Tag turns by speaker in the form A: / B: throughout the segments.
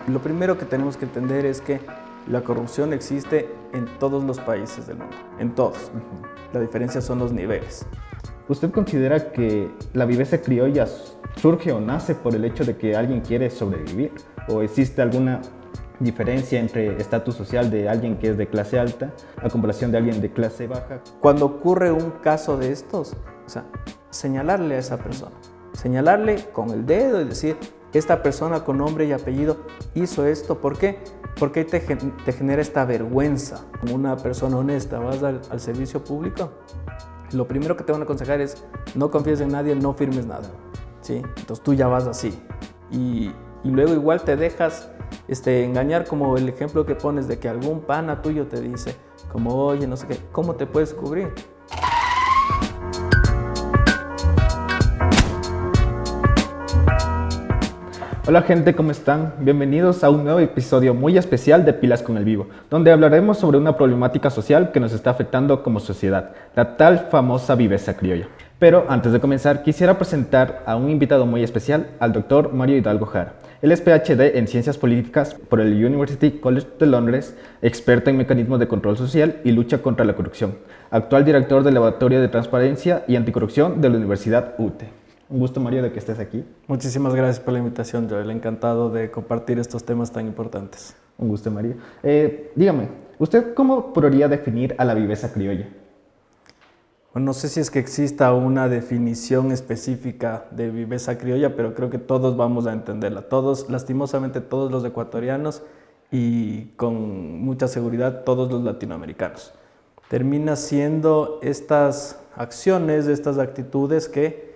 A: Lo primero que tenemos que entender es que la corrupción existe en todos los países del mundo, en todos. La diferencia son los niveles.
B: ¿Usted considera que la viveza criolla surge o nace por el hecho de que alguien quiere sobrevivir? ¿O existe alguna diferencia entre estatus social de alguien que es de clase alta a comparación de alguien de clase baja?
A: Cuando ocurre un caso de estos, señalarle a esa persona, señalarle con el dedo y decir, esta persona con nombre y apellido hizo esto, ¿por qué? Porque te genera esta vergüenza. Como una persona honesta, vas al servicio público, lo primero que te van a aconsejar es no confíes en nadie, no firmes nada, ¿sí? Entonces tú ya vas así y luego igual te dejas engañar, como el ejemplo que pones de que algún pana tuyo te dice como, oye, no sé qué, ¿cómo te puedes cubrir?
B: Hola gente, ¿cómo están? Bienvenidos a un nuevo episodio muy especial de Pilas con el Vivo, donde hablaremos sobre una problemática social que nos está afectando como sociedad, la tal famosa viveza criolla. Pero antes de comenzar, quisiera presentar a un invitado muy especial, al doctor Mario Hidalgo Jara. Él es PhD en Ciencias Políticas por el University College de Londres, experto en mecanismos de control social y lucha contra la corrupción, actual director del Laboratorio de Transparencia y Anticorrupción de la Universidad UTE. Un gusto, Mario, de que estés aquí.
A: Muchísimas gracias por la invitación, Joel. Encantado de compartir estos temas tan importantes.
B: Un gusto, Mario. Dígame, ¿usted cómo podría definir a la viveza criolla?
A: Bueno, no sé si es que exista una definición específica de viveza criolla, pero creo que todos vamos a entenderla. Todos, lastimosamente, todos los ecuatorianos y con mucha seguridad todos los latinoamericanos. Termina siendo estas acciones, estas actitudes que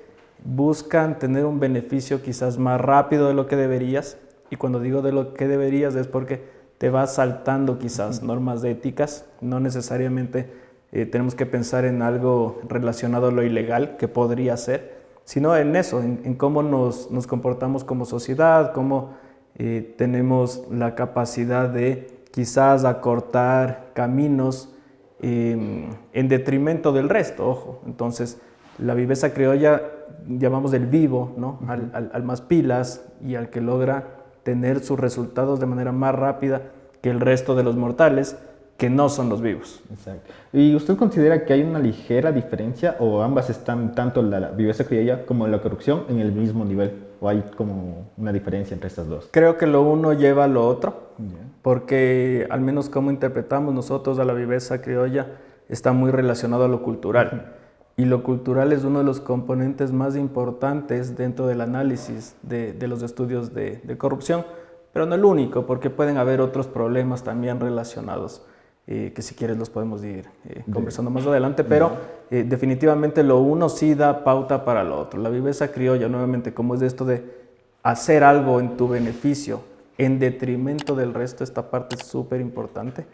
A: buscan tener un beneficio quizás más rápido de lo que deberías, y cuando digo de lo que deberías es porque te vas saltando quizás normas éticas, no necesariamente tenemos que pensar en algo relacionado a lo ilegal que podría ser, sino en eso, en cómo nos comportamos como sociedad, cómo tenemos la capacidad de quizás acortar caminos en detrimento del resto, ojo. Entonces, la viveza criolla llamamos el vivo, ¿no? Al más pilas y al que logra tener sus resultados de manera más rápida que el resto de los mortales, que no son los vivos.
B: Exacto. ¿Y usted considera que hay una ligera diferencia o ambas están, tanto la viveza criolla como la corrupción, en el mismo nivel? ¿O hay como una diferencia entre estas dos?
A: Creo que lo uno lleva a lo otro, porque al menos como interpretamos nosotros a la viveza criolla está muy relacionado a lo cultural. Y lo cultural es uno de los componentes más importantes dentro del análisis de los estudios de corrupción, pero no el único, porque pueden haber otros problemas también relacionados, que si quieres los podemos ir conversando más adelante, pero definitivamente lo uno sí da pauta para lo otro. La viveza criolla, nuevamente, como es de esto de hacer algo en tu beneficio en detrimento del resto, esta parte es súper importante,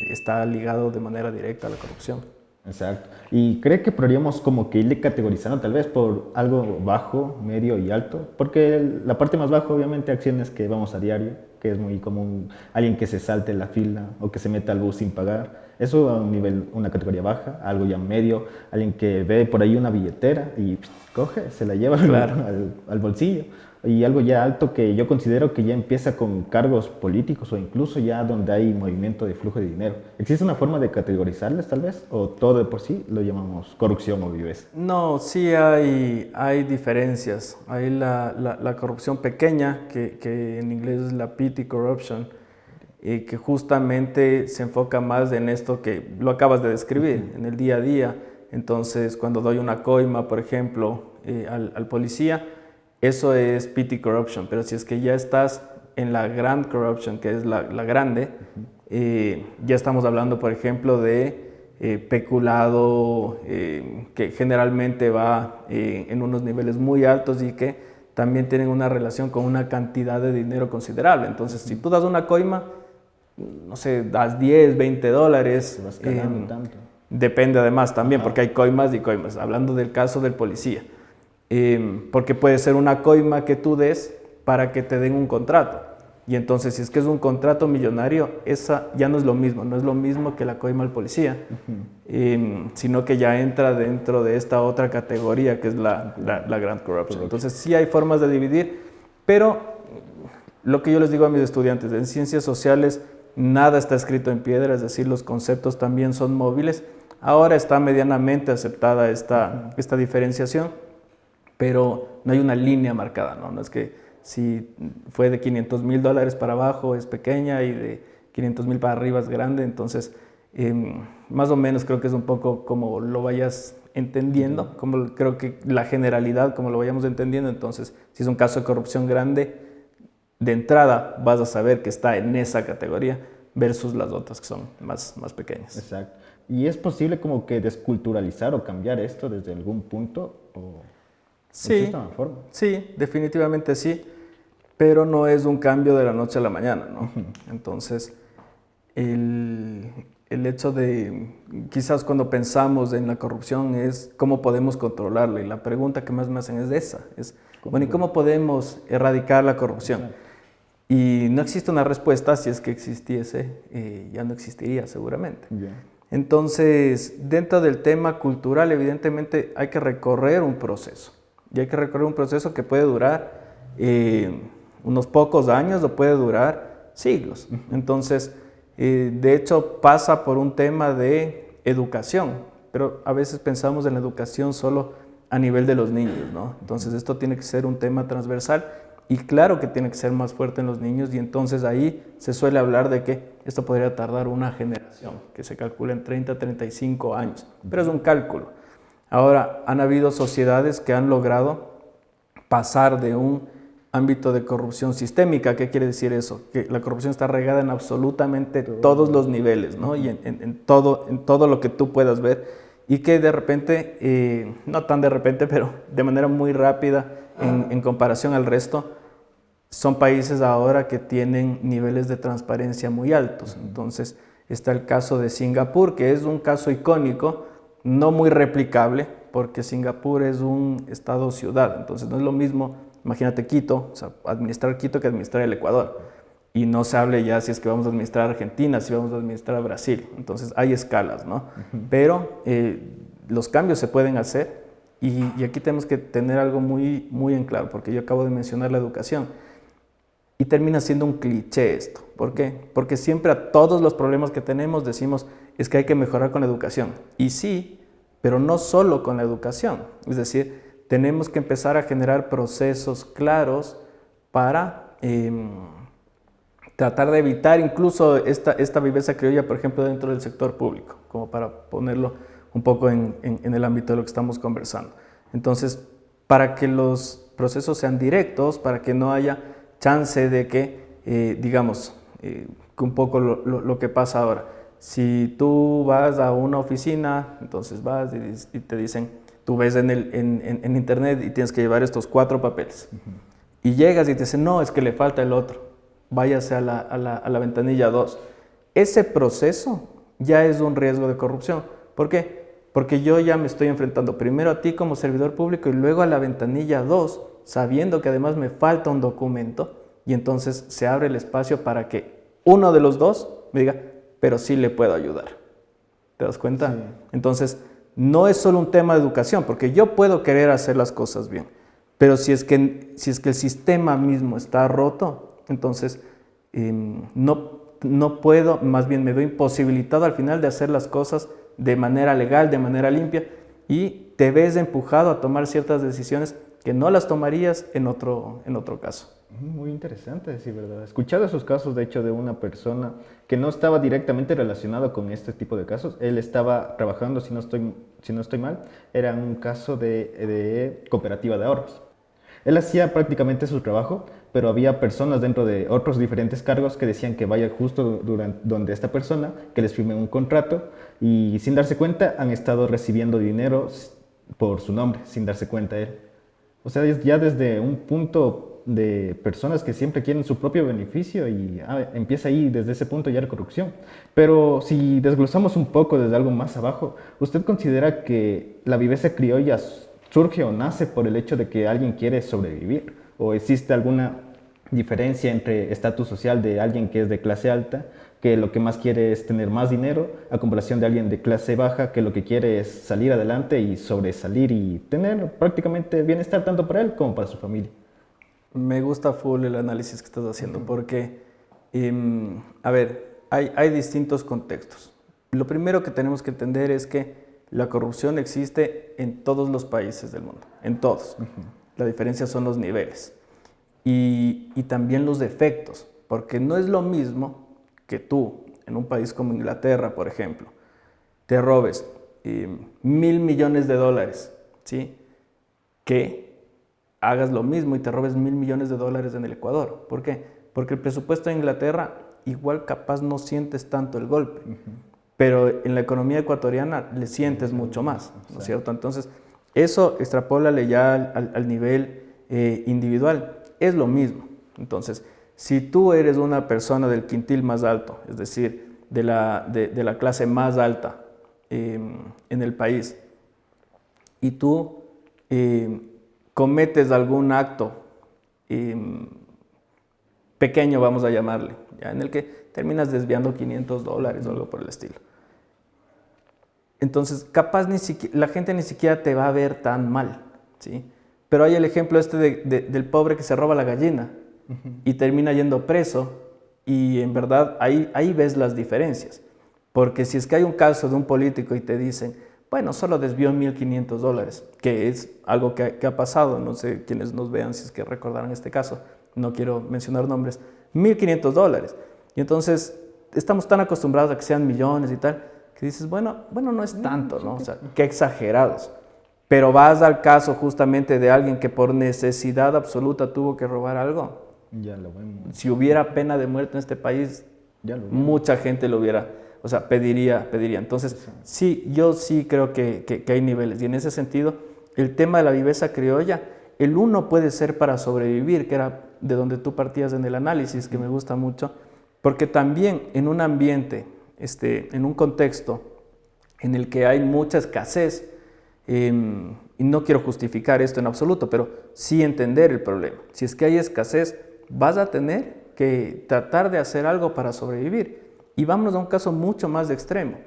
A: está ligado de manera directa a la corrupción.
B: Exacto. ¿Y cree que podríamos como que irle categorizando tal vez por algo bajo, medio y alto? Porque la parte más baja, obviamente, acciones que vamos a diario, que es muy común, alguien que se salte la fila o que se meta al bus sin pagar. Eso a un nivel, una categoría baja. Algo ya medio, alguien que ve por ahí una billetera y coge, se la lleva al bolsillo. Y algo ya alto que yo considero que ya empieza con cargos políticos o incluso ya donde hay movimiento de flujo de dinero. ¿Existe una forma de categorizarles tal vez? ¿O todo de por sí lo llamamos corrupción o viveza?
A: No, sí hay diferencias. Hay la corrupción pequeña, que en inglés es la petty corruption, que justamente se enfoca más en esto que lo acabas de describir, en el día a día. Entonces, cuando doy una coima, por ejemplo, al policía, eso es petty corruption, pero si es que ya estás en la grand corruption, que es la grande, ya estamos hablando, por ejemplo, de peculado, que generalmente va en unos niveles muy altos y que también tienen una relación con una cantidad de dinero considerable. Entonces, si tú das una coima, no sé, das 10, 20 dólares,
B: Te vas ganando tanto.
A: Depende además también, porque hay coimas y coimas, hablando del caso del policía. Porque puede ser una coima que tú des para que te den un contrato. Y entonces, si es que es un contrato millonario, esa ya no es lo mismo, no es lo mismo que la coima al policía, sino que ya entra dentro de esta otra categoría que es la grand corruption. Entonces, sí hay formas de dividir, pero lo que yo les digo a mis estudiantes, en ciencias sociales nada está escrito en piedra, es decir, los conceptos también son móviles. Ahora está medianamente aceptada esta diferenciación, pero no hay una línea marcada, ¿no? No es que si fue de $500,000 para abajo es pequeña y de 500,000 para arriba es grande, entonces más o menos creo que es un poco como lo vayas entendiendo, como creo que la generalidad, como lo vayamos entendiendo. Entonces, si es un caso de corrupción grande, de entrada vas a saber que está en esa categoría versus las otras que son más pequeñas.
B: Exacto. ¿Y es posible como que desculturalizar o cambiar esto desde algún punto? ¿O
A: Sí,
B: existe una forma?
A: sí, definitivamente sí, pero no es un cambio de la noche a la mañana, ¿no? Entonces, el hecho de, quizás cuando pensamos en la corrupción es cómo podemos controlarla, y la pregunta que más me hacen es esa, es, bueno, ¿y cómo podemos erradicar la corrupción? Y no existe una respuesta. Si es que existiese, ya no existiría seguramente.
B: Yeah.
A: Entonces, dentro del tema cultural, evidentemente hay que recorrer un proceso. Y hay que recorrer un proceso que puede durar unos pocos años o puede durar siglos. Entonces, de hecho, pasa por un tema de educación, pero a veces pensamos en la educación solo a nivel de los niños, ¿no? Entonces, esto tiene que ser un tema transversal. Y claro que tiene que ser más fuerte en los niños, y entonces ahí se suele hablar de que esto podría tardar una generación, que se calcula en 30, 35 años, pero es un cálculo. Ahora, han habido sociedades que han logrado pasar de un ámbito de corrupción sistémica. ¿Qué quiere decir eso? Que la corrupción está regada en absolutamente todos los niveles, ¿no? Y en todo lo que tú puedas ver, y que de repente, no tan de repente, pero de manera muy rápida, en comparación al resto, son países ahora que tienen niveles de transparencia muy altos. Entonces, está el caso de Singapur, que es un caso icónico, no muy replicable, porque Singapur es un estado-ciudad. Entonces, no es lo mismo, imagínate Quito, o sea, administrar Quito que administrar el Ecuador. Y no se hable ya si es que vamos a administrar Argentina, si vamos a administrar Brasil. Entonces, hay escalas, ¿no? Pero los cambios se pueden hacer. Y aquí tenemos que tener algo muy, muy en claro, porque yo acabo de mencionar la educación. Y termina siendo un cliché esto. ¿Por qué? Porque siempre a todos los problemas que tenemos decimos, es que hay que mejorar con la educación. Y sí, pero no solo con la educación. Es decir, tenemos que empezar a generar procesos claros para tratar de evitar incluso esta viveza criolla, por ejemplo, dentro del sector público, como para ponerlo un poco en el ámbito de lo que estamos conversando. Entonces, para que los procesos sean directos, para que no haya chance de que, digamos, que un poco lo que pasa ahora. Si tú vas a una oficina, entonces vas y te dicen, tú ves en internet y tienes que llevar estos 4 papeles. Y llegas y te dicen, no, es que le falta el otro, váyase a la ventanilla 2. Ese proceso ya es un riesgo de corrupción. ¿Por qué? Porque yo ya me estoy enfrentando primero a ti como servidor público y luego a la ventanilla 2, sabiendo que además me falta un documento, y entonces se abre el espacio para que uno de los dos me diga, pero sí le puedo ayudar. ¿Te das cuenta? Sí. Entonces, no es solo un tema de educación, porque yo puedo querer hacer las cosas bien, pero si es que el sistema mismo está roto, entonces no puedo, más bien me veo imposibilitado al final de hacer las cosas de manera legal, de manera limpia, y te ves empujado a tomar ciertas decisiones que no las tomarías en otro caso.
B: Muy interesante, sí, ¿verdad? He escuchado esos casos, de hecho, de una persona que no estaba directamente relacionado con este tipo de casos. Él estaba trabajando, si no estoy mal, era un caso de cooperativa de ahorros. Él hacía prácticamente su trabajo, pero había personas dentro de otros diferentes cargos que decían que vaya justo donde esta persona, que les firme un contrato, y sin darse cuenta han estado recibiendo dinero por su nombre, sin darse cuenta él. O sea, ya desde un punto de personas que siempre quieren su propio beneficio, y empieza ahí desde ese punto ya la corrupción. Pero si desglosamos un poco desde algo más abajo, ¿usted considera que la viveza criolla surge o nace por el hecho de que alguien quiere sobrevivir? ¿O existe alguna diferencia entre estatus social de alguien que es de clase alta, que lo que más quiere es tener más dinero, a comparación de alguien de clase baja, que lo que quiere es salir adelante y sobresalir y tener prácticamente bienestar tanto para él como para su familia?
A: Me gusta full el análisis que estás haciendo porque, a ver, hay distintos contextos. Lo primero que tenemos que entender es que la corrupción existe en todos los países del mundo, en todos. La diferencia son los niveles y también los efectos, porque no es lo mismo que tú, en un país como Inglaterra, por ejemplo, te robes 1.000 millones de dólares, ¿sí? Que hagas lo mismo y te robes 1.000 millones de dólares en el Ecuador. ¿Por qué? Porque el presupuesto de Inglaterra igual capaz no sientes tanto el golpe, pero en la economía ecuatoriana le sientes mucho más, ¿no es cierto? Entonces, eso extrapólale ya al nivel individual, es lo mismo. Entonces, si tú eres una persona del quintil más alto, es decir, de la clase más alta en el país, y tú cometes algún acto pequeño, vamos a llamarle, ¿ya? En el que terminas desviando $500 o algo por el estilo. Entonces, capaz la gente ni siquiera te va a ver tan mal, ¿sí? Pero hay el ejemplo del pobre que se roba la gallina y termina yendo preso y en verdad ahí ves las diferencias. Porque si es que hay un caso de un político y te dicen, bueno, solo desvió $1.500, que es algo que ha pasado, no sé quiénes nos vean si es que recordarán este caso, no quiero mencionar nombres, $1.500. Y entonces estamos tan acostumbrados a que sean millones y tal, que dices, bueno, no es tanto, ¿no? O sea, qué exagerados. Pero vas al caso justamente de alguien que por necesidad absoluta tuvo que robar algo.
B: Ya lo vemos.
A: Si hubiera pena de muerte en este país, mucha gente lo hubiera, o sea, pediría. Entonces, sí, yo sí creo que hay niveles. Y en ese sentido, el tema de la viveza criolla, el uno puede ser para sobrevivir, que era de donde tú partías en el análisis, que me gusta mucho, porque también en un ambiente, en un contexto en el que hay mucha escasez, y no quiero justificar esto en absoluto, pero sí entender el problema. Si es que hay escasez, vas a tener que tratar de hacer algo para sobrevivir. Y vámonos a un caso mucho más extremo.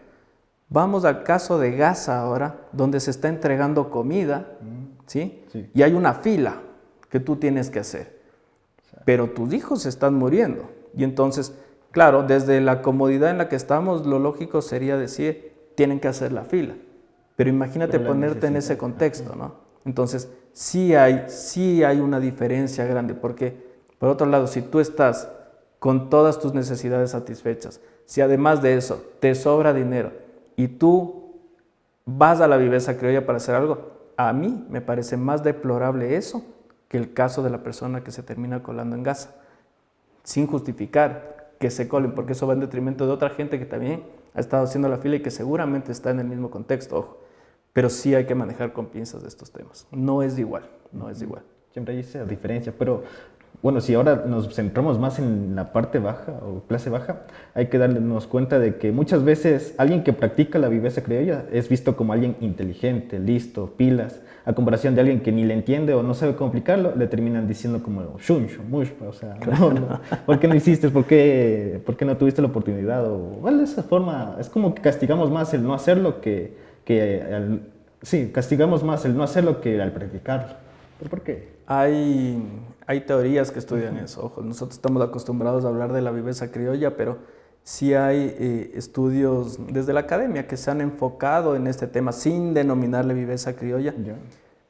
A: Vamos al caso de Gaza ahora, donde se está entregando comida, ¿sí? Sí. Y hay una fila que tú tienes que hacer. Pero tus hijos se están muriendo. Y entonces, claro, desde la comodidad en la que estamos, lo lógico sería decir, tienen que hacer la fila. Pero imagínate ponerte en ese contexto, ¿no? Entonces, sí hay una diferencia grande, porque, por otro lado, si tú estás con todas tus necesidades satisfechas, si además de eso te sobra dinero y tú vas a la viveza criolla para hacer algo, a mí me parece más deplorable eso que el caso de la persona que se termina colando en Gaza, sin justificar que se colen, porque eso va en detrimento de otra gente que también ha estado haciendo la fila y que seguramente está en el mismo contexto, ojo. Pero sí hay que manejar con pinzas de estos temas. No es igual, no es igual.
B: Siempre hay esa diferencia, pero bueno, si ahora nos centramos más en la parte baja o clase baja, hay que darnos cuenta de que muchas veces alguien que practica la viveza criolla es visto como alguien inteligente, listo, pilas, a comparación de alguien que ni le entiende o no sabe cómo aplicarlo, le terminan diciendo como shuncho, mushpa, o sea, no, ¿por qué no hiciste? ¿Por qué no tuviste la oportunidad? O bueno, de esa forma, es como que castigamos más el no hacerlo castigamos más el no hacerlo que al practicarlo. ¿Pero por qué?
A: Hay teorías que estudian eso. Ojo, nosotros estamos acostumbrados a hablar de la viveza criolla, pero sí hay estudios desde la academia que se han enfocado en este tema sin denominarle viveza criolla,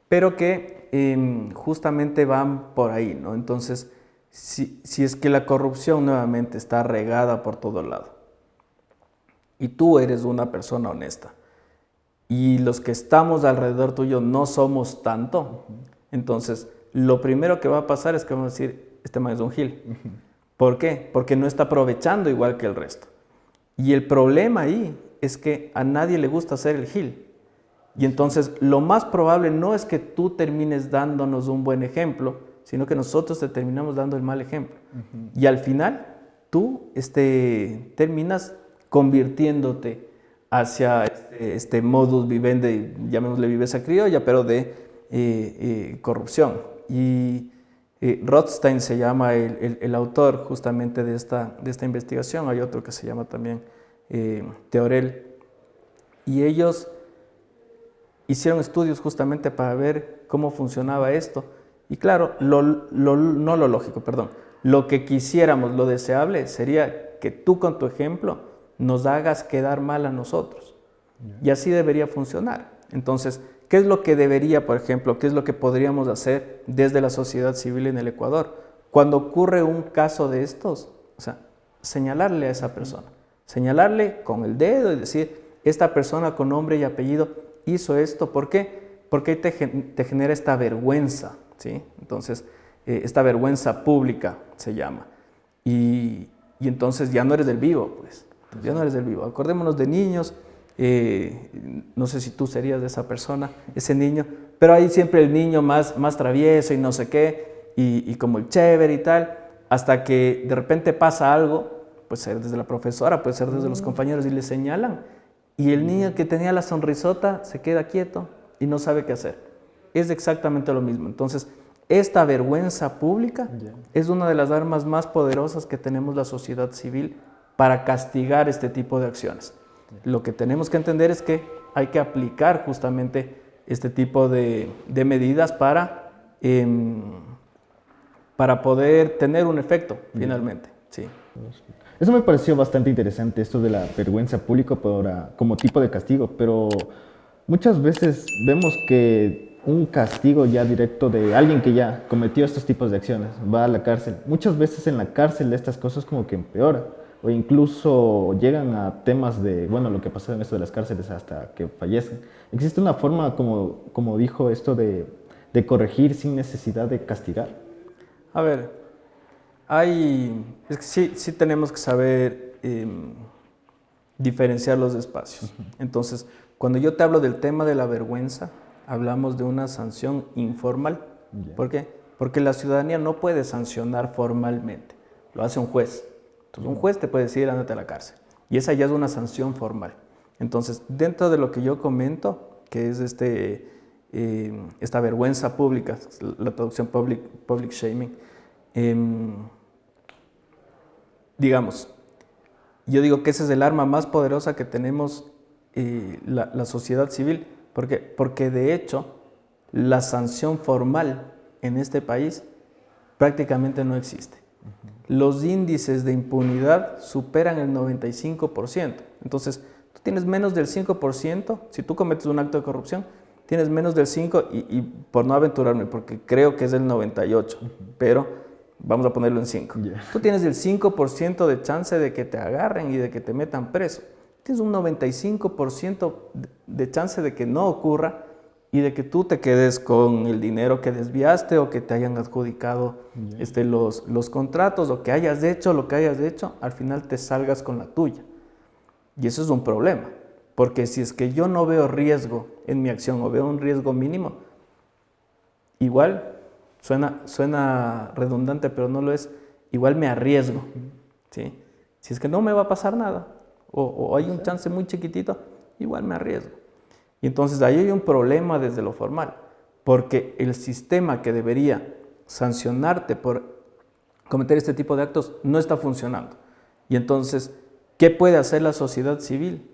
A: pero que justamente van por ahí, ¿no? Entonces, si es que la corrupción nuevamente está regada por todo lado y tú eres una persona honesta y los que estamos alrededor tuyo no somos tanto, entonces lo primero que va a pasar es que vamos a decir, este man es un gil. ¿Por qué? Porque no está aprovechando igual que el resto. Y el problema ahí es que a nadie le gusta ser el gil. Y entonces lo más probable no es que tú termines dándonos un buen ejemplo, sino que nosotros te terminamos dando el mal ejemplo. Y al final tú terminas convirtiéndote hacia este modus vivendi, llamémosle viveza criolla, pero de corrupción. Y Rothstein se llama el autor justamente de esta investigación. Hay otro que se llama también Teorel. Y ellos hicieron estudios justamente para ver cómo funcionaba esto Y claro, no lo lógico, perdón. Lo que quisiéramos, lo deseable, sería que tú con tu ejemplo nos hagas quedar mal a nosotros. Y así debería funcionar. Entonces, ¿qué es lo que debería, por ejemplo, qué es lo que podríamos hacer desde la sociedad civil en el Ecuador? Cuando ocurre un caso de estos, o sea, señalarle a esa persona, señalarle con el dedo y decir, esta persona con nombre y apellido hizo esto, ¿por qué? Porque te genera esta vergüenza, ¿sí? Entonces, esta vergüenza pública se llama. Y entonces ya no eres del vivo, pues, ya no eres del vivo. Acordémonos de niños, no sé si tú serías de esa persona, ese niño, pero hay siempre el niño más travieso y no sé qué, y como el chévere y tal, hasta que de repente pasa algo, puede ser desde la profesora, puede ser desde los compañeros y le señalan, y el niño que tenía la sonrisota se queda quieto y no sabe qué hacer. Es exactamente lo mismo. Entonces, esta vergüenza pública es una de las armas más poderosas que tenemos la sociedad civil para castigar este tipo de acciones. Lo que tenemos que entender es que hay que aplicar justamente este tipo de medidas para poder tener un efecto, finalmente. Sí.
B: Eso me pareció bastante interesante, esto de la vergüenza pública como tipo de castigo, pero muchas veces vemos que un castigo ya directo de alguien que ya cometió estos tipos de acciones va a la cárcel. Muchas veces en la cárcel estas cosas como que empeoran o incluso llegan a temas de, bueno, lo que pasó en esto de las cárceles hasta que fallecen. ¿Existe una forma, como dijo esto, de corregir sin necesidad de castigar?
A: A ver, es que sí tenemos que saber diferenciar los espacios. Entonces, cuando yo te hablo del tema de la vergüenza, hablamos de una sanción informal. ¿Por qué? Porque la ciudadanía no puede sancionar formalmente, lo hace un juez. Entonces, un juez te puede decir, ándate a la cárcel. Y esa ya es una sanción formal. Entonces, dentro de lo que yo comento, que es esta vergüenza pública, la traducción public shaming, digamos, yo digo que ese es el arma más poderosa que tenemos la sociedad civil, porque de hecho la sanción formal en este país prácticamente no existe. Los índices de impunidad superan el 95%. Entonces, tú tienes menos del 5%, si tú cometes un acto de corrupción, tienes menos del 5% y por no aventurarme, porque creo que es el 98%, pero vamos a ponerlo en 5. Tú tienes el 5% de chance de que te agarren y de que te metan preso. Tienes un 95% de chance de que no ocurra y de que tú te quedes con el dinero que desviaste o que te hayan adjudicado los contratos o que hayas hecho lo que hayas hecho, al final te salgas con la tuya. Y eso es un problema, porque si es que yo no veo riesgo en mi acción o veo un riesgo mínimo, igual, suena redundante, pero no lo es, igual me arriesgo, ¿sí? Si es que no me va a pasar nada o hay un chance muy chiquitito, igual me arriesgo. Y entonces ahí hay un problema desde lo formal, porque el sistema que debería sancionarte por cometer este tipo de actos no está funcionando. Y entonces, ¿qué puede hacer la sociedad civil?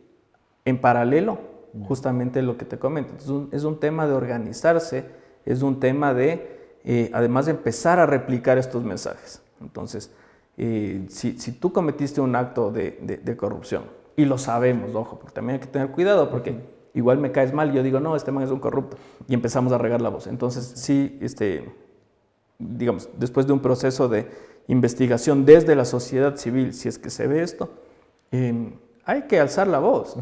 A: En paralelo, justamente lo que te comento. Entonces, es un tema de organizarse, es un tema de, además de empezar a replicar estos mensajes. Entonces, si tú cometiste un acto de corrupción, y lo sabemos, ojo, porque también hay que tener cuidado, porque igual me caes mal y yo digo, no, este man es un corrupto, y empezamos a regar la voz. Entonces, sí, digamos, después de un proceso de investigación desde la sociedad civil, si es que se ve esto, hay que alzar la voz,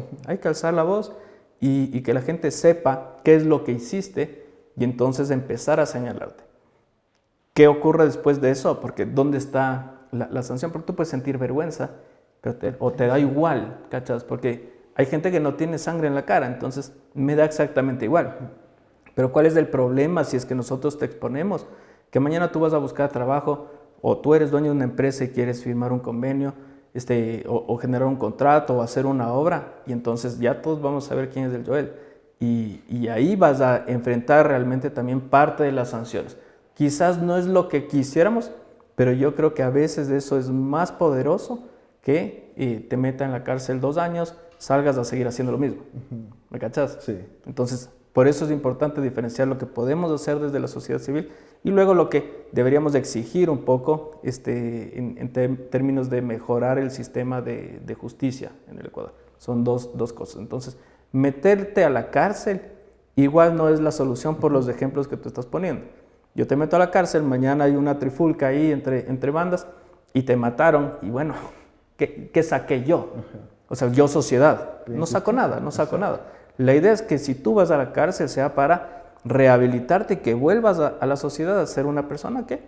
A: y que la gente sepa qué es lo que hiciste y entonces empezar a señalarte. ¿Qué ocurre después de eso? Porque ¿dónde está la sanción? Porque tú puedes sentir vergüenza, pero te da igual, ¿cachas? Porque hay gente que no tiene sangre en la cara, entonces me da exactamente igual. Pero ¿cuál es el problema si es que nosotros te exponemos? Que mañana tú vas a buscar trabajo o tú eres dueño de una empresa y quieres firmar un convenio, o generar un contrato o hacer una obra, y entonces ya todos vamos a saber quién es el Joel. Y ahí vas a enfrentar realmente también parte de las sanciones. Quizás no es lo que quisiéramos, pero yo creo que a veces eso es más poderoso que te meta en la cárcel 2 años, salgas a seguir haciendo lo mismo. ¿Me cachas?
B: Sí.
A: Entonces, Por eso es importante diferenciar lo que podemos hacer desde la sociedad civil y luego lo que deberíamos de exigir un poco en términos de mejorar el sistema de justicia en el Ecuador. Son dos cosas. Entonces, meterte a la cárcel igual no es la solución por los ejemplos que tú estás poniendo. Yo te meto a la cárcel, mañana hay una trifulca ahí entre bandas y te mataron y bueno, ¿qué saqué yo? O sea, yo sociedad, no saco nada, no saco nada. La idea es que si tú vas a la cárcel sea para rehabilitarte y que vuelvas a la sociedad a ser una persona que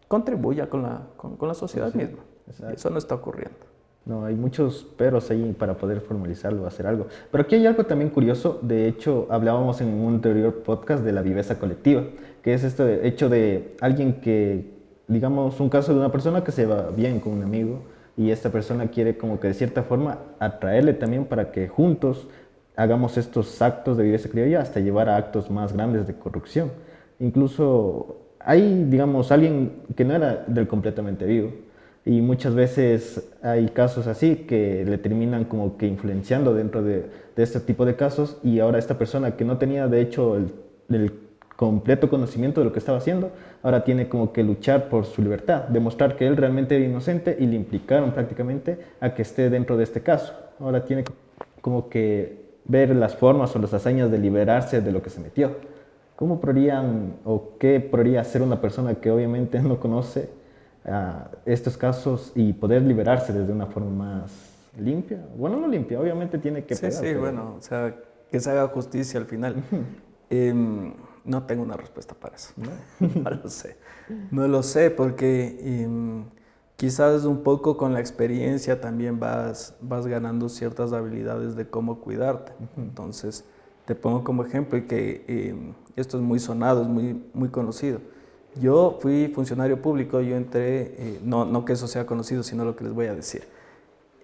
A: contribuya con la sociedad misma. Y eso no está ocurriendo.
B: No, hay muchos peros ahí para poder formalizarlo, hacer algo. Pero aquí hay algo también curioso. De hecho, hablábamos en un anterior podcast de la viveza colectiva, que es este hecho de alguien que, digamos, un caso de una persona que se va bien con un amigo y esta persona quiere como que de cierta forma atraerle también para que juntos hagamos estos actos de viveza criolla hasta llevar a actos más grandes de corrupción. Incluso hay, digamos, alguien que no era del completamente vivo. Y muchas veces hay casos así que le terminan como que influenciando dentro de este tipo de casos y ahora esta persona que no tenía de hecho el completo conocimiento de lo que estaba haciendo, ahora tiene como que luchar por su libertad, demostrar que él realmente era inocente y le implicaron prácticamente a que esté dentro de este caso. Ahora tiene como que ver las formas o las hazañas de liberarse de lo que se metió. ¿Cómo podrían o qué podría hacer una persona que obviamente no conoce estos casos y poder liberarse desde una forma más limpia? Bueno, no limpia, obviamente tiene que
A: Sí,
B: pegar.
A: sí,
B: Pero...
A: bueno, o sea, que se haga justicia al final. No tengo una respuesta para eso. No lo sé. No lo sé porque quizás un poco con la experiencia también vas ganando ciertas habilidades de cómo cuidarte. Entonces, te pongo como ejemplo y que esto es muy sonado, es muy conocido. Yo fui funcionario público, yo entré, no que eso sea conocido, sino lo que les voy a decir.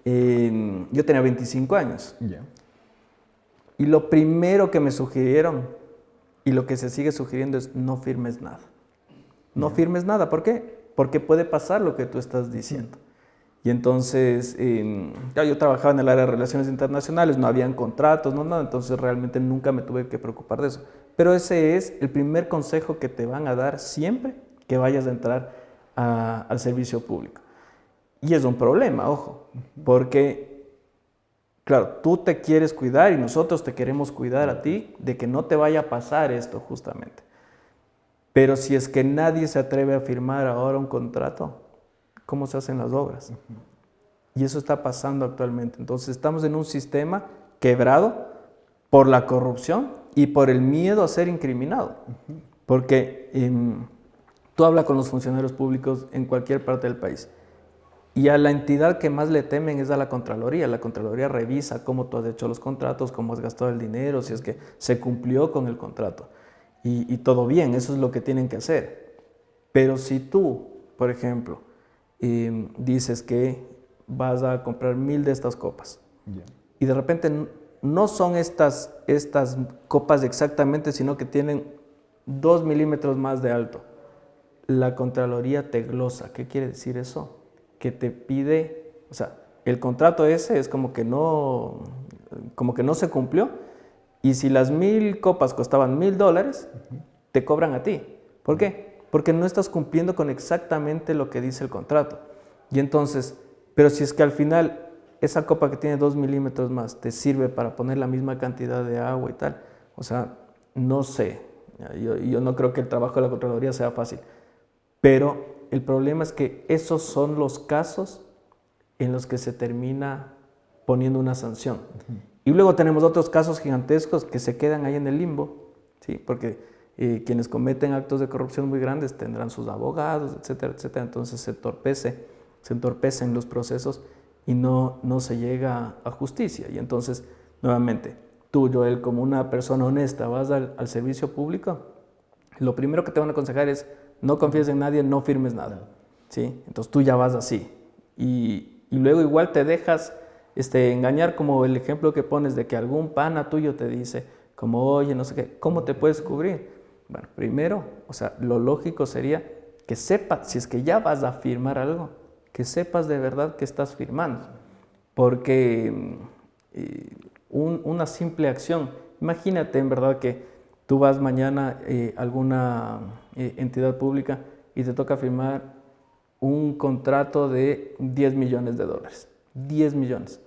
A: Yo tenía 25 años.
B: Yeah.
A: Y lo primero que me sugirieron, y lo que se sigue sugiriendo es no firmes nada. No firmes nada. ¿Por qué? Porque puede pasar lo que tú estás diciendo. Y entonces, yo trabajaba en el área de relaciones internacionales, no habían contratos, no nada, entonces realmente nunca me tuve que preocupar de eso. Pero ese es el primer consejo que te van a dar siempre que vayas a entrar al servicio público. Y es un problema, ojo, porque, claro, tú te quieres cuidar y nosotros te queremos cuidar a ti de que no te vaya a pasar esto justamente. Pero si es que nadie se atreve a firmar ahora un contrato, ¿cómo se hacen las obras? Y eso está pasando actualmente. Entonces estamos en un sistema quebrado por la corrupción y por el miedo a ser incriminado. Porque tú hablas con los funcionarios públicos en cualquier parte del país y a la entidad que más le temen es a la Contraloría. La Contraloría revisa cómo tú has hecho los contratos, cómo has gastado el dinero, si es que se cumplió con el contrato. Y todo bien, eso es lo que tienen que hacer. Pero si tú, por ejemplo, dices que vas a comprar 1000 de estas copas y de repente no son estas copas exactamente, sino que tienen 2 milímetros más de alto, la Contraloría te glosa. ¿Qué quiere decir eso? Que te pide, o sea, el contrato ese es como que no se cumplió y si las 1000 copas costaban $1000, te cobran a ti. ¿Por qué? Porque no estás cumpliendo con exactamente lo que dice el contrato. Y entonces, pero si es que al final esa copa que tiene 2 milímetros más te sirve para poner la misma cantidad de agua y tal, o sea, no sé, yo no creo que el trabajo de la Contraloría sea fácil, pero el problema es que esos son los casos en los que se termina poniendo una sanción. Y luego tenemos otros casos gigantescos que se quedan ahí en el limbo, ¿sí? Porque quienes cometen actos de corrupción muy grandes tendrán sus abogados, etcétera, etcétera. Entonces se entorpecen los procesos y no se llega a justicia. Y entonces, nuevamente, tú, Joel, como una persona honesta, vas al servicio público, lo primero que te van a aconsejar es no confíes en nadie, no firmes nada, ¿sí? Entonces tú ya vas así. Y luego igual te dejas engañar, como el ejemplo que pones de que algún pana tuyo te dice, como, oye, no sé qué, ¿cómo te puedes cubrir? Bueno, primero, o sea, lo lógico sería que sepas, si es que ya vas a firmar algo, que sepas de verdad que estás firmando. Porque una simple acción, imagínate en verdad que tú vas mañana a alguna entidad pública y te toca firmar un contrato de $10 millones. 10 millones.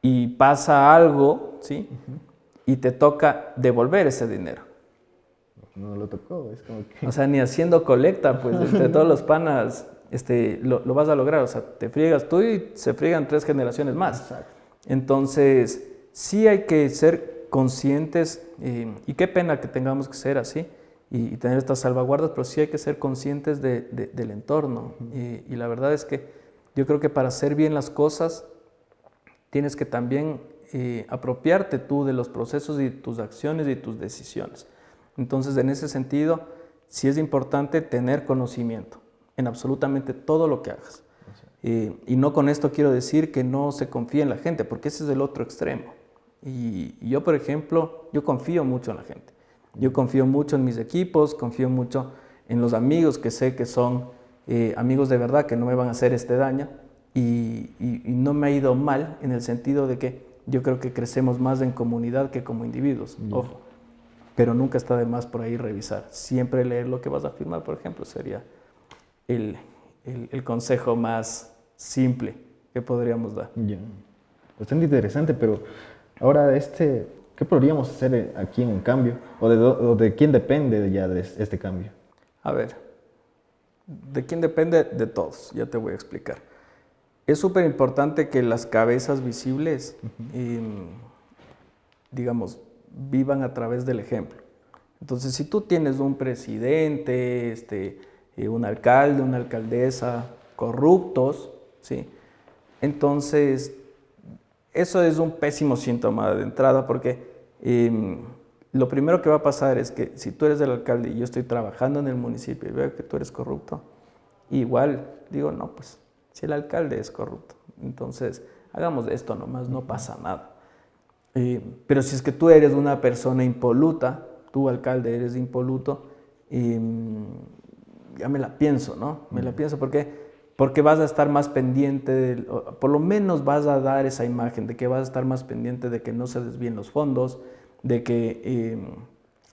A: Y pasa algo, ¿sí? Y te toca devolver ese dinero.
B: No lo tocó, es como que...
A: O sea, ni haciendo colecta, pues, entre todos los panas, lo vas a lograr. O sea, te friegas tú y se friegan 3 generaciones más.
B: Exacto.
A: Entonces, sí hay que ser conscientes, y qué pena que tengamos que ser así y tener estas salvaguardas, pero sí hay que ser conscientes del entorno. Y la verdad es que yo creo que para hacer bien las cosas, tienes que también apropiarte tú de los procesos y tus acciones y tus decisiones. Entonces, en ese sentido, sí es importante tener conocimiento en absolutamente todo lo que hagas. Y no con esto quiero decir que no se confíe en la gente, porque ese es el otro extremo. Y yo, por ejemplo, yo confío mucho en la gente. Yo confío mucho en mis equipos, confío mucho en los amigos que sé que son amigos de verdad, que no me van a hacer este daño. Y no me ha ido mal en el sentido de que yo creo que crecemos más en comunidad que como individuos. Ojo. Pero nunca está de más por ahí revisar. Siempre leer lo que vas a firmar, por ejemplo, sería el consejo más simple que podríamos dar.
B: Ya. Bastante interesante, pero ahora ¿qué podríamos hacer aquí en un cambio? ¿O de quién depende ya de este cambio?
A: A ver, ¿de quién depende? De todos, ya te voy a explicar. Es súper importante que las cabezas visibles, digamos, vivan a través del ejemplo. Entonces, si tú tienes un presidente, un alcalde, una alcaldesa corruptos, ¿sí? Entonces, eso es un pésimo síntoma de entrada, porque lo primero que va a pasar es que si tú eres el alcalde y yo estoy trabajando en el municipio y veo que tú eres corrupto, igual digo, no, pues si el alcalde es corrupto, entonces hagamos de esto nomás, no pasa nada. Pero si es que tú eres una persona impoluta, tú alcalde eres impoluto, ya me la pienso, ¿no? Me la pienso porque vas a estar más pendiente, por lo menos vas a dar esa imagen de que vas a estar más pendiente de que no se desvíen los fondos, de que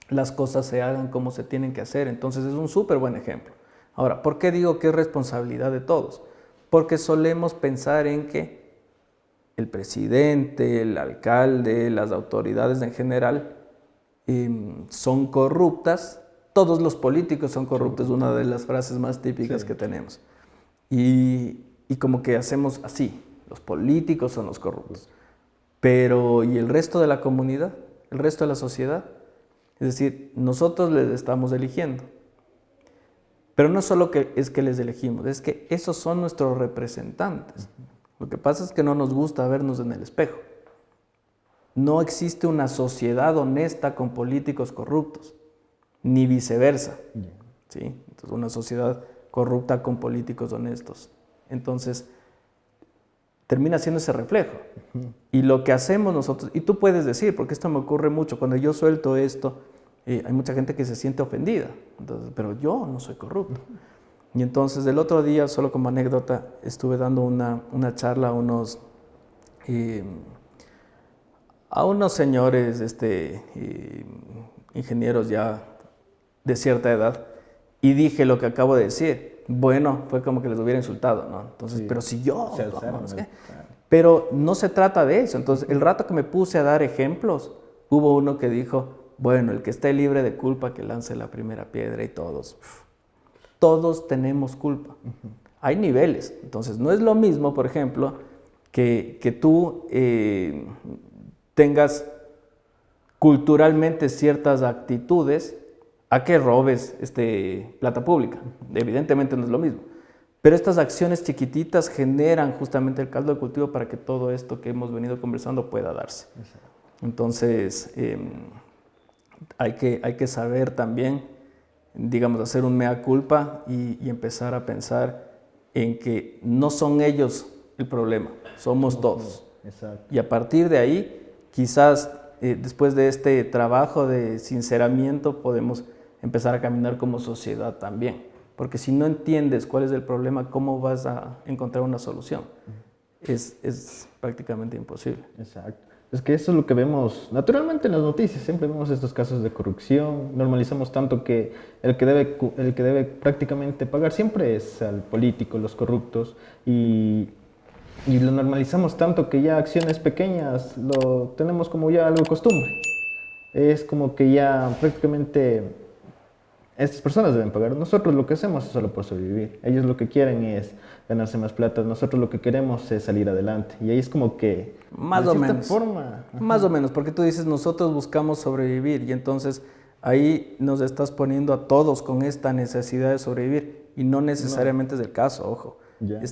A: las cosas se hagan como se tienen que hacer. Entonces es un súper buen ejemplo. Ahora, ¿por qué digo que es responsabilidad de todos? Porque solemos pensar en que el presidente, el alcalde, las autoridades en general son corruptas. Todos los políticos son corruptos, es una de las frases más típicas que tenemos. Y como que hacemos así, los políticos son los corruptos. Pero, ¿y el resto de la comunidad? ¿El resto de la sociedad? Es decir, nosotros les estamos eligiendo. Pero no solo es que les elegimos, es que esos son nuestros representantes. Lo que pasa es que no nos gusta vernos en el espejo. No existe una sociedad honesta con políticos corruptos, ni viceversa. ¿Sí? Entonces, una sociedad corrupta con políticos honestos. Entonces, termina siendo ese reflejo. Y lo que hacemos nosotros, y tú puedes decir, porque esto me ocurre mucho, cuando yo suelto esto, hay mucha gente que se siente ofendida, entonces, pero yo no soy corrupto. Y entonces el otro día, solo como anécdota, estuve dando una charla a unos señores, ingenieros ya de cierta edad, y dije lo que acabo de decir. Bueno, fue como que les hubiera insultado, ¿no? Entonces, pero si yo, no sé. Pero no se trata de eso. Entonces, el rato que me puse a dar ejemplos, hubo uno que dijo, bueno, el que esté libre de culpa, que lance la primera piedra, y todos tenemos culpa. Hay niveles. Entonces, no es lo mismo, por ejemplo, que tú tengas culturalmente ciertas actitudes a que robes plata pública. Evidentemente no es lo mismo. Pero estas acciones chiquititas generan justamente el caldo de cultivo para que todo esto que hemos venido conversando pueda darse. Entonces, hay que saber también, digamos, hacer un mea culpa y empezar a pensar en que no son ellos el problema, somos todos.
B: Exacto.
A: Y a partir de ahí, quizás después de este trabajo de sinceramiento, podemos empezar a caminar como sociedad también. Porque si no entiendes cuál es el problema, ¿cómo vas a encontrar una solución? Es prácticamente imposible.
B: Exacto. Es que eso es lo que vemos naturalmente en las noticias. Siempre vemos estos casos de corrupción. Normalizamos tanto que el que debe prácticamente pagar siempre es al político, los corruptos. Y lo normalizamos tanto que ya acciones pequeñas lo tenemos como ya algo costumbre. Es como que ya prácticamente estas personas deben pagar. Nosotros lo que hacemos es solo por sobrevivir. Ellos lo que quieren es ganarse más plata. Nosotros lo que queremos es salir adelante. Y ahí es como que,
A: Más
B: de
A: o
B: cierta
A: menos.
B: forma,
A: Más o menos, porque tú dices, nosotros buscamos sobrevivir y entonces ahí nos estás poniendo a todos con esta necesidad de sobrevivir y no necesariamente es el caso, ojo.
B: Ya.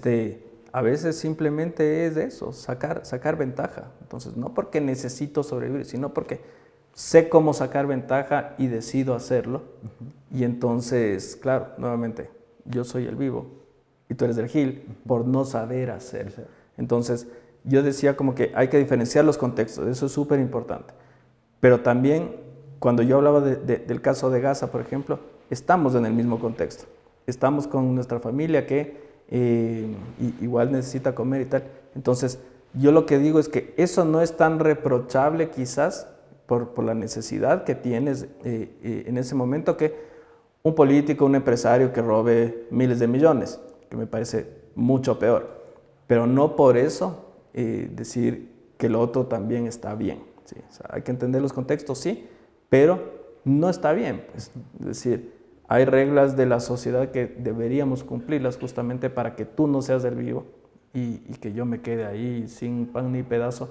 A: A veces simplemente es eso, sacar ventaja. Entonces, no porque necesito sobrevivir, sino porque sé cómo sacar ventaja y decido hacerlo. Y entonces, claro, nuevamente, yo soy el vivo y tú eres el Gil por no saber hacer. Entonces, yo decía como que hay que diferenciar los contextos, eso es súper importante. Pero también, cuando yo hablaba del caso de Gaza, por ejemplo, estamos en el mismo contexto. Estamos con nuestra familia que igual necesita comer y tal. Entonces, yo lo que digo es que eso no es tan reprochable quizás por la necesidad que tienes en ese momento que un político, un empresario que robe miles de millones, que me parece mucho peor. Pero no por eso decir que lo otro también está bien. ¿Sí? O sea, hay que entender los contextos, sí, pero no está bien. Pues. Es decir, hay reglas de la sociedad que deberíamos cumplirlas justamente para que tú no seas el vivo y que yo me quede ahí sin pan ni pedazo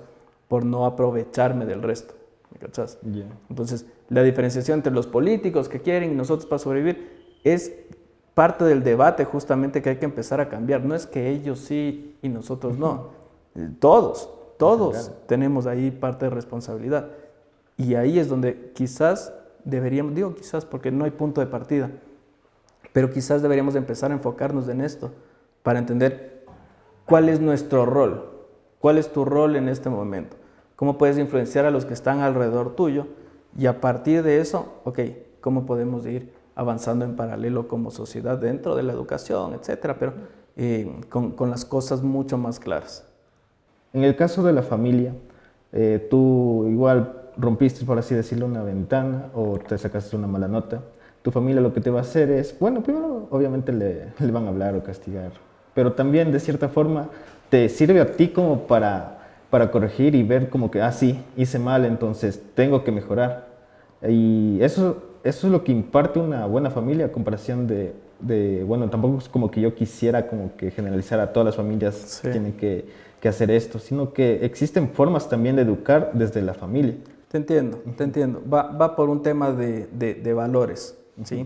A: por no aprovecharme del resto. ¿Me cachas?
B: Yeah.
A: Entonces, la diferenciación entre los políticos que quieren y nosotros para sobrevivir es parte del debate justamente que hay que empezar a cambiar. No es que ellos sí y nosotros no. Todos tenemos ahí parte de responsabilidad. Y ahí es donde quizás deberíamos, digo quizás porque no hay punto de partida, pero quizás deberíamos empezar a enfocarnos en esto para entender cuál es nuestro rol, cuál es tu rol en este momento, cómo puedes influenciar a los que están alrededor tuyo y a partir de eso, ok, cómo podemos ir avanzando en paralelo como sociedad dentro de la educación, etcétera, pero con las cosas mucho más claras.
B: En el caso de la familia, tú igual rompiste, por así decirlo, una ventana o te sacaste una mala nota. Tu familia lo que te va a hacer es, bueno, primero obviamente le van a hablar o castigar, pero también de cierta forma te sirve a ti como para corregir y ver como que, sí, hice mal, entonces tengo que mejorar. Y eso es lo que imparte una buena familia a comparación bueno, tampoco es como que yo quisiera como que generalizar a todas las familias
A: Sí.
B: que tienen que hacer esto, sino que existen formas también de educar desde la familia.
A: Te entiendo. Va por un tema de valores, ¿sí?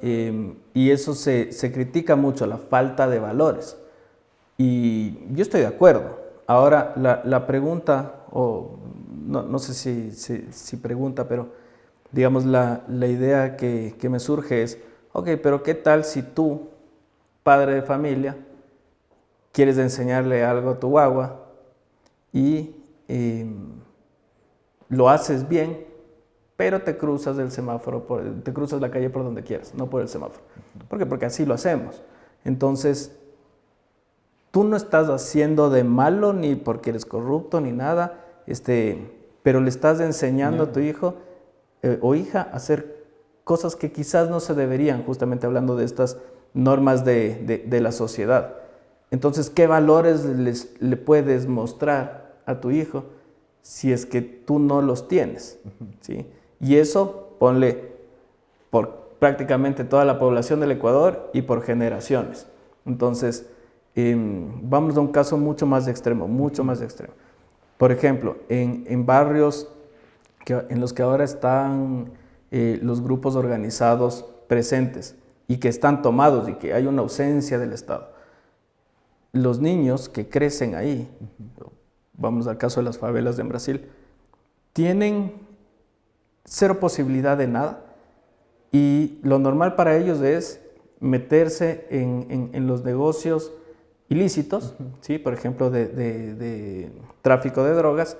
A: Y eso se critica mucho, la falta de valores. Y yo estoy de acuerdo. Ahora, la pregunta, o no sé si pregunta, pero digamos la idea que me surge es, ok, pero ¿qué tal si tú, padre de familia, quieres enseñarle algo a tu guagua y lo haces bien, pero te cruzas el semáforo, te cruzas la calle por donde quieras, no por el semáforo? ¿Por qué? Porque así lo hacemos. Entonces, tú no estás haciendo de malo ni porque eres corrupto ni nada, pero le estás enseñando a tu hijo o hija a hacer cosas que quizás no se deberían, justamente hablando de estas normas de la sociedad. Entonces, ¿qué valores le puedes mostrar a tu hijo si es que tú no los tienes? ¿Sí? Y eso ponle por prácticamente toda la población del Ecuador y por generaciones. Entonces, vamos a un caso mucho más extremo, mucho más extremo. Por ejemplo, en barrios en los que ahora están los grupos organizados presentes y que están tomados y que hay una ausencia del Estado. Los niños que crecen ahí, vamos al caso de las favelas de Brasil, tienen cero posibilidad de nada y lo normal para ellos es meterse en los negocios ilícitos, ¿sí? Por ejemplo, de tráfico de drogas,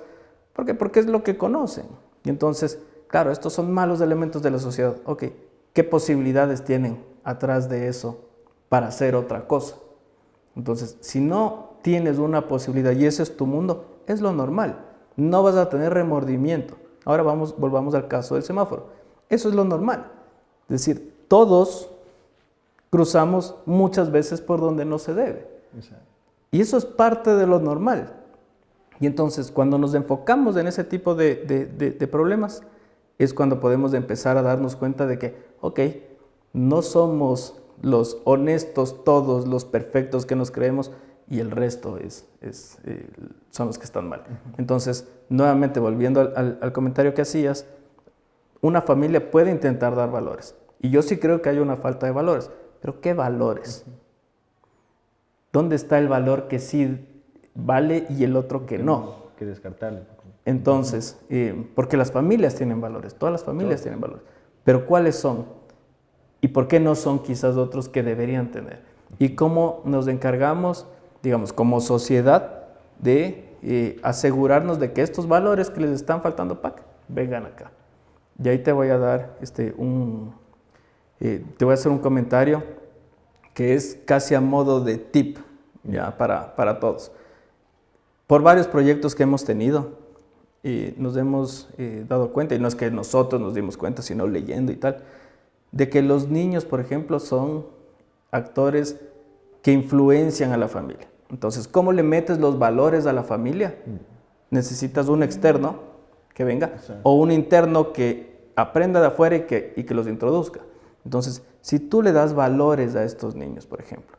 A: porque es lo que conocen. Y entonces, claro, estos son malos elementos de la sociedad. Ok, ¿qué posibilidades tienen atrás de eso para hacer otra cosa? Entonces, si no tienes una posibilidad y ese es tu mundo, es lo normal. no vas a tener remordimiento. Ahora volvamos al caso del semáforo. Eso es lo normal. Es decir, todos cruzamos muchas veces por donde no se debe.
B: Exacto.
A: Y eso es parte de lo normal. Y entonces, cuando nos enfocamos en ese tipo de problemas, es cuando podemos empezar a darnos cuenta de que, ok, no somos los honestos todos, los perfectos que nos creemos, y el resto son los que están mal. Entonces, nuevamente, volviendo al comentario que hacías, una familia puede intentar dar valores. Y yo sí creo que hay una falta de valores. ¿Pero qué valores? ¿Dónde está el valor que sí vale y el otro que no?
B: Que descartarlo.
A: Entonces, porque las familias tienen valores, todas las familias tienen valores. Pero ¿cuáles son? ¿Y por qué no son quizás otros que deberían tener? ¿Y cómo nos encargamos, digamos, como sociedad, de asegurarnos de que estos valores que les están faltando, vengan acá? Y ahí te voy a dar te voy a hacer un comentario que es casi a modo de tip ya para todos. Por varios proyectos que hemos tenido, nos hemos dado cuenta, y no es que nosotros nos dimos cuenta, sino leyendo y tal, de que los niños, por ejemplo, son actores que influencian a la familia. Entonces, ¿cómo le metes los valores a la familia? Necesitas un externo que venga, o un interno que aprenda de afuera y que los introduzca. Entonces, si tú le das valores a estos niños, por ejemplo,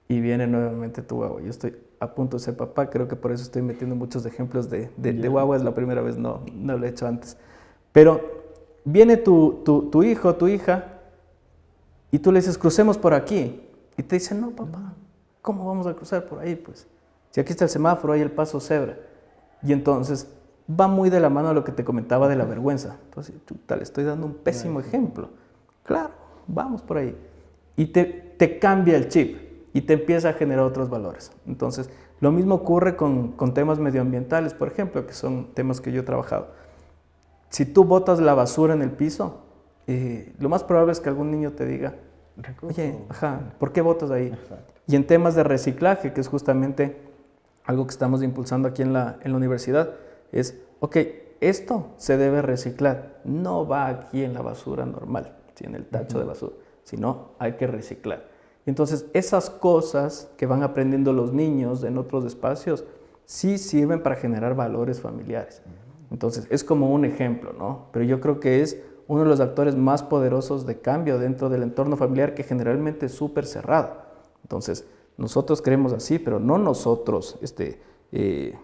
A: y viene nuevamente tu guagua, yo estoy a punto de ser papá, creo que por eso estoy metiendo muchos ejemplos de guagua, es la primera vez, no lo he hecho antes. Pero viene tu hijo, tu hija, y tú le dices, crucemos por aquí. Y te dice, no, papá, ¿cómo vamos a cruzar por ahí? Pues, si aquí está el semáforo, hay el paso cebra. Y entonces va muy de la mano a lo que te comentaba de la vergüenza. Entonces, chuta, le estoy dando un pésimo ejemplo. Claro, vamos por ahí. Y te cambia el chip y te empieza a generar otros valores. Entonces, lo mismo ocurre con temas medioambientales, por ejemplo, que son temas que yo he trabajado. Si tú botas la basura en el piso, lo más probable es que algún niño te diga, oye, ¿por qué botas ahí? Exacto. Y en temas de reciclaje, que es justamente algo que estamos impulsando aquí en la universidad, es, ok, esto se debe reciclar, no va aquí en la basura normal, ¿sí? En el tacho de basura, sino hay que reciclar. Y entonces esas cosas que van aprendiendo los niños en otros espacios sí sirven para generar valores familiares. Entonces es como un ejemplo, ¿no? Pero yo creo que es uno de los actores más poderosos de cambio dentro del entorno familiar, que generalmente es súper cerrado. Entonces nosotros creemos así, pero no nosotros,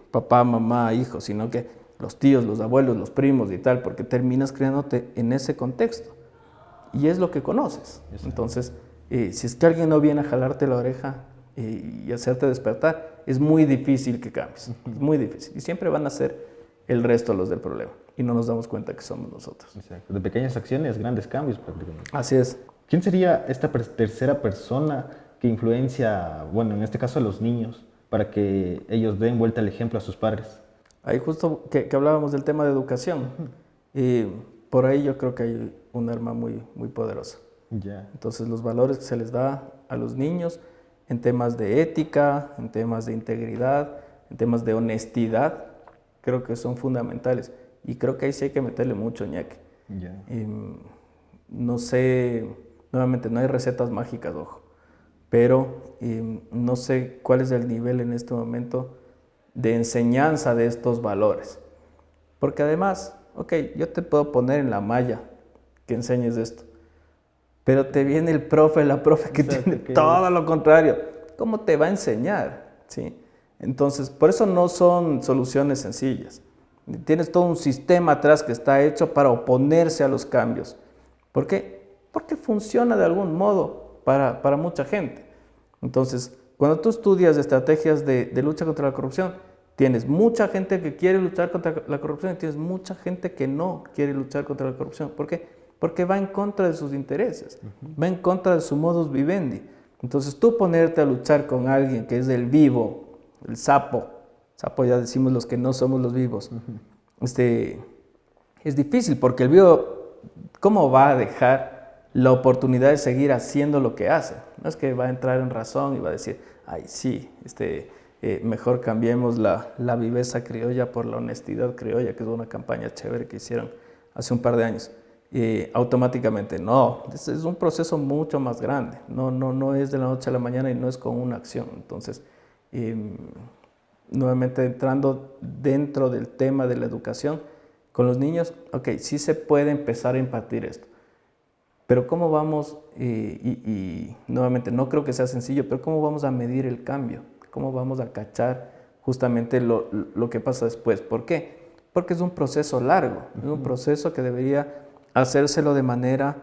A: papá, mamá, hijos, sino que los tíos, los abuelos, los primos y tal, porque terminas creándote en ese contexto. Y es lo que conoces. Entonces, si es que alguien no viene a jalarte la oreja y hacerte despertar, es muy difícil que cambies. Es muy difícil. Y siempre van a ser el resto los del problema. Y no nos damos cuenta que somos nosotros.
B: Exacto. De pequeñas acciones, grandes cambios prácticamente.
A: Así es.
B: ¿Quién sería esta tercera persona que influencia, bueno, en este caso a los niños, para que ellos den vuelta el ejemplo a sus padres?
A: Ahí justo que hablábamos del tema de educación, y por ahí yo creo que hay un arma muy, muy poderosa.
B: Ya.
A: Entonces los valores que se les da a los niños en temas de ética, en temas de integridad, en temas de honestidad, creo que son fundamentales. Y creo que ahí sí hay que meterle mucho, ñaque.
B: Ya.
A: No sé, nuevamente no hay recetas mágicas, ojo, pero no sé cuál es el nivel en este momento de enseñanza de estos valores. Porque además, ok, yo te puedo poner en la malla que enseñes esto, pero te viene el profe, la profe que tiene todo lo contrario. ¿Cómo te va a enseñar? ¿Sí? Entonces, por eso no son soluciones sencillas. Tienes todo un sistema atrás que está hecho para oponerse a los cambios. ¿Por qué? Porque funciona de algún modo para mucha gente. Entonces, cuando tú estudias estrategias de lucha contra la corrupción, tienes mucha gente que quiere luchar contra la corrupción y tienes mucha gente que no quiere luchar contra la corrupción. ¿Por qué? Porque va en contra de sus intereses, va en contra de su modus vivendi. Entonces, tú ponerte a luchar con alguien que es el vivo, el sapo ya decimos los que no somos los vivos, es difícil porque el vivo, ¿cómo va a dejar la oportunidad de seguir haciendo lo que hace? No es que va a entrar en razón y va a decir, ay sí, mejor cambiemos la viveza criolla por la honestidad criolla, que es una campaña chévere que hicieron hace un par de años. Automáticamente, no, es un proceso mucho más grande, no es de la noche a la mañana y no es con una acción. Entonces, nuevamente entrando dentro del tema de la educación con los niños, ok, sí se puede empezar a impartir esto, pero ¿cómo vamos? Y nuevamente, no creo que sea sencillo, pero ¿cómo vamos a medir el cambio? ¿Cómo vamos a cachar justamente lo que pasa después? ¿Por qué? Porque es un proceso largo, es un proceso que debería hacérselo de manera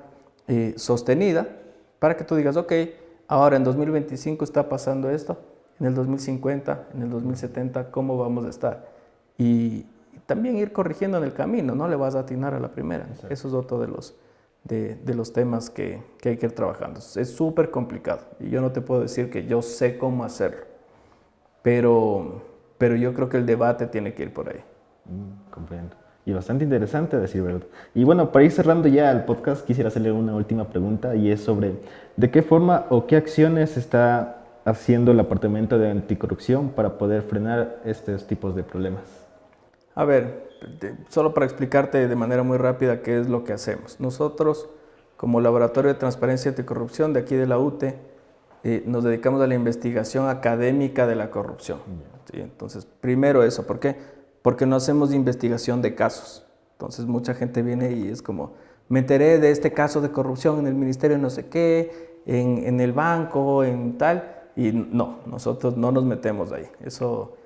A: sostenida para que tú digas, ok, ahora en 2025 está pasando esto, en el 2050, en el 2070, ¿cómo vamos a estar? Y también ir corrigiendo en el camino, no le vas a atinar a la primera. Exacto. Eso es otro de los temas que hay que ir trabajando. Es súper complicado y yo no te puedo decir que yo sé cómo hacerlo, pero yo creo que el debate tiene que ir por ahí.
B: Comprendo. Y bastante interesante, a decir verdad. Y bueno, para ir cerrando ya el podcast, quisiera hacerle una última pregunta y es sobre ¿de qué forma o qué acciones está haciendo el Departamento de Anticorrupción para poder frenar estos tipos de problemas?
A: A ver, solo para explicarte de manera muy rápida qué es lo que hacemos. Nosotros, como Laboratorio de Transparencia y Anticorrupción de aquí de la UTE, nos dedicamos a la investigación académica de la corrupción. ¿Sí? Entonces, primero eso, ¿por qué? Porque no hacemos investigación de casos. Entonces mucha gente viene y es como, me enteré de este caso de corrupción en el ministerio no sé qué, en el banco, en tal, y no, nosotros no nos metemos ahí. Eso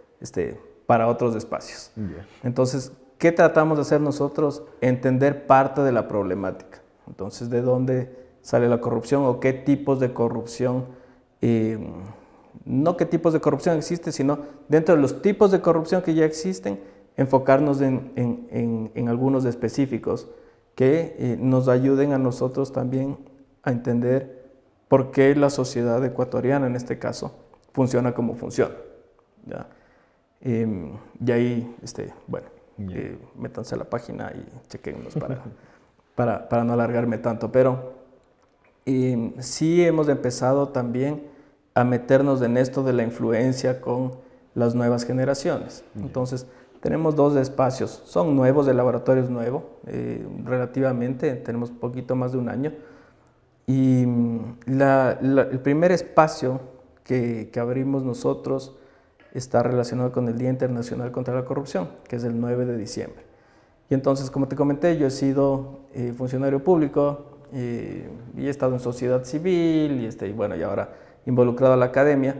A: para otros espacios. Yeah. Entonces, ¿qué tratamos de hacer nosotros? Entender parte de la problemática. Entonces, ¿de dónde sale la corrupción o qué tipos de corrupción no qué tipos de corrupción existen, sino dentro de los tipos de corrupción que ya existen, enfocarnos en algunos específicos que nos ayuden a nosotros también a entender por qué la sociedad ecuatoriana, en este caso, funciona como funciona. ¿Ya? Y ahí, bueno, métanse a la página y chequennos para no alargarme tanto, pero sí hemos empezado también a meternos en esto de la influencia con las nuevas generaciones. Entonces, tenemos 2 espacios, son nuevos, el laboratorio es nuevo, relativamente, tenemos poquito más de un año, y el primer espacio que abrimos nosotros está relacionado con el Día Internacional contra la Corrupción, que es el 9 de diciembre. Y entonces, como te comenté, yo he sido funcionario público y he estado en sociedad civil y bueno, y ahora involucrado a la academia.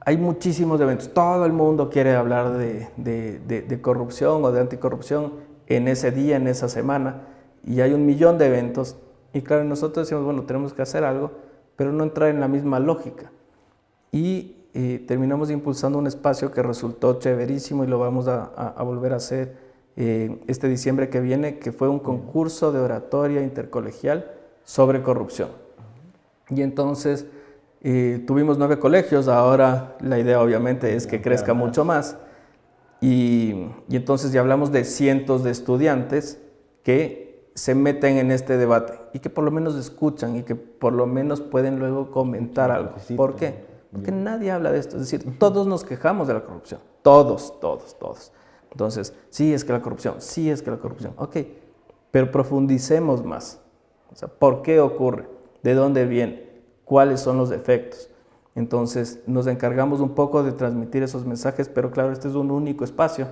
A: Hay muchísimos eventos, todo el mundo quiere hablar de corrupción o de anticorrupción en ese día, en esa semana, y hay 1.000.000 de eventos, y claro, nosotros decimos, bueno, tenemos que hacer algo, pero no entrar en la misma lógica, y terminamos impulsando un espacio que resultó chéverísimo y lo vamos a volver a hacer este diciembre que viene, que fue un concurso de oratoria intercolegial sobre corrupción. Y entonces tuvimos 9 colegios, ahora la idea obviamente es que crezca mucho más. Y entonces ya hablamos de cientos de estudiantes que se meten en este debate y que por lo menos escuchan y que por lo menos pueden luego comentar algo. ¿Por qué? Porque nadie habla de esto. Es decir, todos nos quejamos de la corrupción. Todos. Entonces, sí es que la corrupción, ok, pero profundicemos más. O sea, ¿por qué ocurre? ¿De dónde viene? ¿Cuáles son los efectos? Entonces, nos encargamos un poco de transmitir esos mensajes, pero claro, este es un único espacio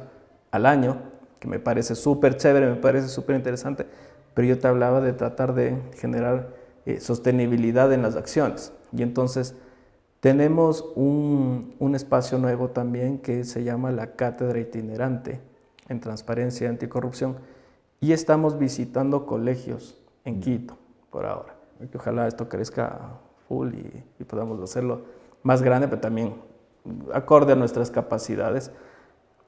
A: al año, que me parece súper chévere, me parece súper interesante, pero yo te hablaba de tratar de generar sostenibilidad en las acciones. Y entonces, tenemos un espacio nuevo también que se llama la Cátedra Itinerante en Transparencia y Anticorrupción, y estamos visitando colegios en Quito, por ahora. Ojalá esto crezca full y podamos hacerlo más grande, pero también acorde a nuestras capacidades.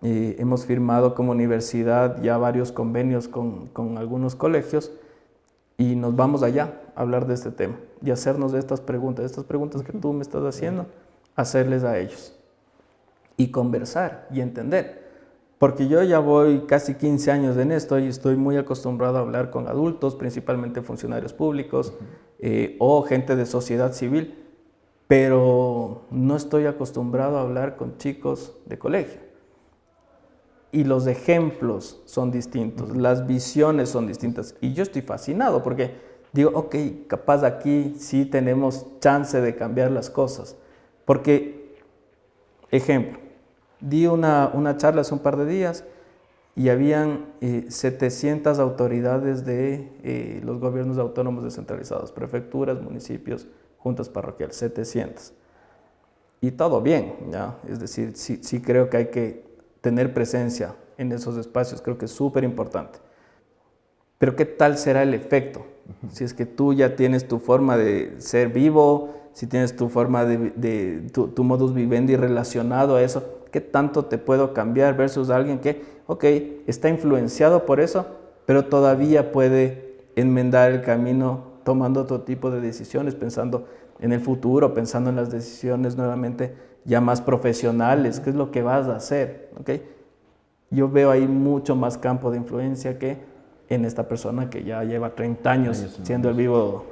A: Hemos firmado como universidad ya varios convenios con algunos colegios y nos vamos allá a hablar de este tema y hacernos estas preguntas que tú me estás haciendo, hacerles a ellos y conversar y entender. Porque yo ya voy casi 15 años en esto y estoy muy acostumbrado a hablar con adultos, principalmente funcionarios públicos o gente de sociedad civil, pero no estoy acostumbrado a hablar con chicos de colegio. Y los ejemplos son distintos, las visiones son distintas. Y yo estoy fascinado porque digo, ok, capaz aquí sí tenemos chance de cambiar las cosas. Porque, ejemplo, di una charla hace un par de días y habían 700 autoridades de los gobiernos autónomos descentralizados, prefecturas, municipios, juntas parroquiales, 700. Y todo bien, ¿ya? Es decir, sí creo que hay que tener presencia en esos espacios, creo que es súper importante. Pero ¿qué tal será el efecto? Si es que tú ya tienes tu forma de ser vivo, si tienes tu forma tu modus vivendi relacionado a eso, ¿qué tanto te puedo cambiar versus alguien que, ok, está influenciado por eso, pero todavía puede enmendar el camino tomando otro tipo de decisiones, pensando en el futuro, pensando en las decisiones nuevamente ya más profesionales, qué es lo que vas a hacer, ¿ok? Yo veo ahí mucho más campo de influencia que en esta persona que ya lleva 30 años siendo el vivo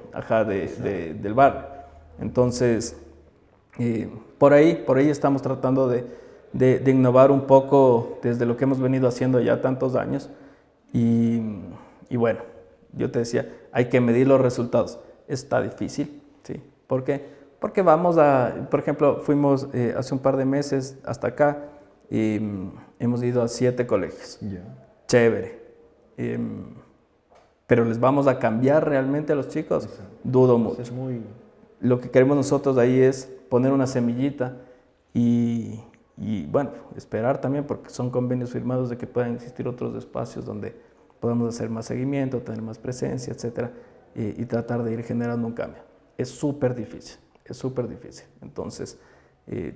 A: del bar. Entonces, por ahí estamos tratando de innovar un poco desde lo que hemos venido haciendo ya tantos años. Y bueno, yo te decía, hay que medir los resultados. Está difícil, ¿sí? ¿Por qué? Porque por ejemplo, fuimos hace un par de meses hasta acá y hemos ido a 7 colegios.
B: Yeah.
A: Chévere. Pero ¿les vamos a cambiar realmente a los chicos?
B: Exacto.
A: Dudo mucho.
B: Es muy...
A: Lo que queremos nosotros ahí es poner una semillita y bueno, esperar también, porque son convenios firmados de que puedan existir otros espacios donde podamos hacer más seguimiento, tener más presencia, etcétera, y tratar de ir generando un cambio. Es súper difícil, es súper difícil. Entonces,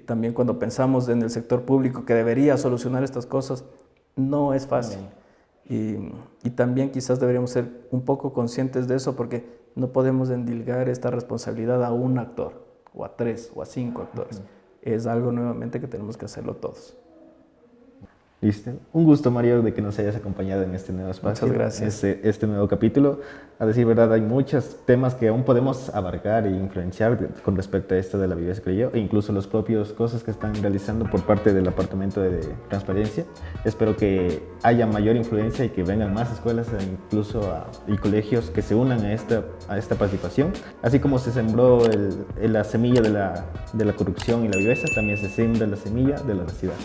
A: también cuando pensamos en el sector público que debería solucionar estas cosas, no es fácil. Y también quizás deberíamos ser un poco conscientes de eso, porque no podemos endilgar esta responsabilidad a un actor, o a 3, o a 5 actores. Es algo nuevamente que tenemos que hacerlo todos.
B: Listo. Un gusto, Mario, de que nos hayas acompañado en este nuevo espacio.
A: Muchas gracias.
B: Este nuevo capítulo. A decir verdad, hay muchos temas que aún podemos abarcar e influenciar con respecto a esto de la viveza criolla, e incluso los propios cosas que están realizando por parte del Departamento de Transparencia. Espero que haya mayor influencia y que vengan más escuelas y colegios que se unan a esta participación. Así como se sembró la semilla de la corrupción y la viveza, también se siembra la semilla de la honestidad.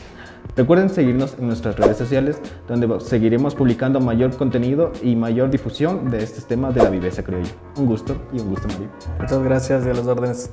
B: Recuerden seguirnos en nuestras redes sociales, donde seguiremos publicando mayor contenido y mayor difusión de estos temas de la viveza criolla. Un gusto, Mario.
A: Muchas gracias y a las órdenes.